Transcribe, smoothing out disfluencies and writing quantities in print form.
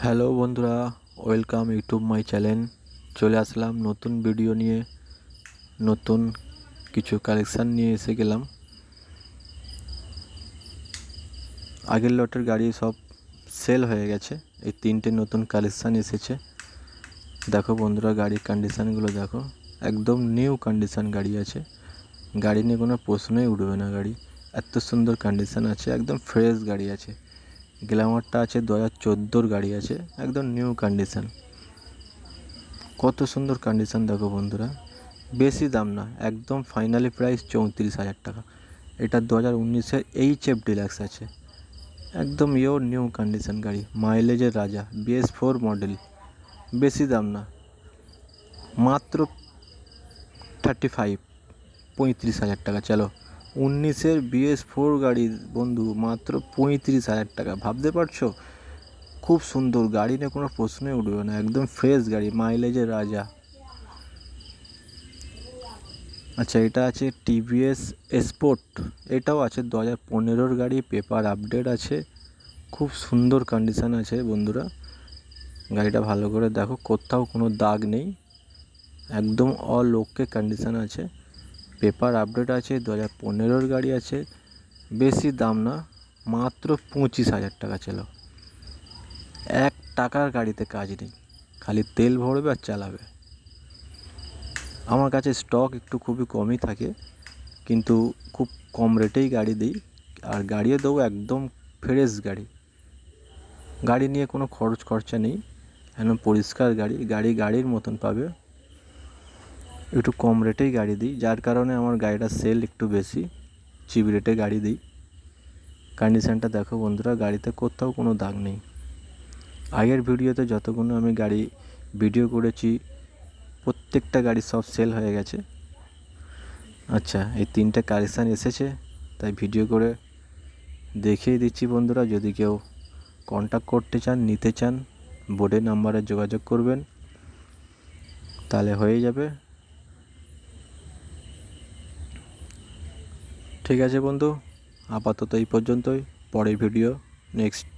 Hello বন্ধুরা, welcome YouTube my channel. চলে আসলাম নতুন ভিডিও নিয়ে, নতুন কিছু কালেকশান নিয়ে এসে গেলাম। আগের লটের গাড়ি সব সেল হয়ে গেছে, এই তিনটে নতুন কালেকশান এসেছে। দেখো বন্ধুরা, গাড়ির কন্ডিশানগুলো দেখো, একদম নিউ কন্ডিশান গাড়ি আছে। গাড়ি নিয়ে কোনো প্রশ্নই উঠবে না, গাড়ি এত সুন্দর কন্ডিশান আছে, একদম ফ্রেশ গাড়ি আছে। গ্ল্যামারটা আছে 2014 গাড়ি আছে, একদম নিউ কন্ডিশান। কত সুন্দর কন্ডিশান দেখো বন্ধুরা, বেশি দাম না, একদম ফাইনালি প্রাইস 34,000 টাকা। এটা 2019-এর HF ডিলাক্স আছে, একদম ইয়োর নিউ কন্ডিশান গাড়ি, মাইলেজের রাজা, BS4 মডেল। বেশি দাম না, মাত্র 35-35,000 টাকা। চলো, 19-এর BS4 গাড়ি বন্ধু, মাত্র 35,000 টাকা। ভাবতে পারছো? খুব সুন্দর গাড়ি নিয়ে কোনো প্রশ্নই উঠবে না, একদম ফ্রেশ গাড়ি, মাইলেজের রাজা। আচ্ছা, এটা আছে TVS স্পোর্ট, এটাও আছে 2015-র গাড়ি, পেপার আপডেট আছে, খুব সুন্দর কন্ডিশান আছে বন্ধুরা। গাড়িটা ভালো করে দেখো, কোথাও কোনো দাগ নেই, একদম অল ওকে কন্ডিশান আছে। পেপার আপডেট আছে, 2015-র গাড়ি আছে। বেশি দাম না, মাত্র 25,000 টাকা। চলো, 1 টাকার গাড়িতে কাজ নেই, খালি তেল ভরবে আর চালাবে। আমার কাছে স্টক একটু খুবই কমই থাকে, কিন্তু খুব কম রেটেই গাড়ি দিই, আর গাড়িও দেবো একদম ফ্রেশ গাড়ি। গাড়ি নিয়ে কোনো খরচ খরচা নেই, একদম পরিষ্কার গাড়ি, গাড়ির মতন পাবে। একটু কম রেটেই গাড়ি দিই, যার কারণে আমার গাড়িটা সেল একটু বেশি, চিপ রেটে গাড়ি দিই। কন্ডিশানটা দেখো বন্ধুরা, গাড়িতে কোথাও কোনো দাগ নেই। আগের ভিডিওতে যতগুলো আমি গাড়ি ভিডিও করেছি, প্রত্যেকটা গাড়ি সব সেল হয়ে গেছে। আচ্ছা, এই 3টে কালেকশান এসেছে, তাই ভিডিও করে দেখিয়ে দিচ্ছি বন্ধুরা। যদি কেউ কন্ট্যাক্ট করতে চান, নিতে চান, বোর্ডের নাম্বারে যোগাযোগ করবেন, তাহলে হয়ে যাবে। ঠিক আছে বন্ধু, আপাতত এই পর্যন্তই। পরের ভিডিও নেক্সট।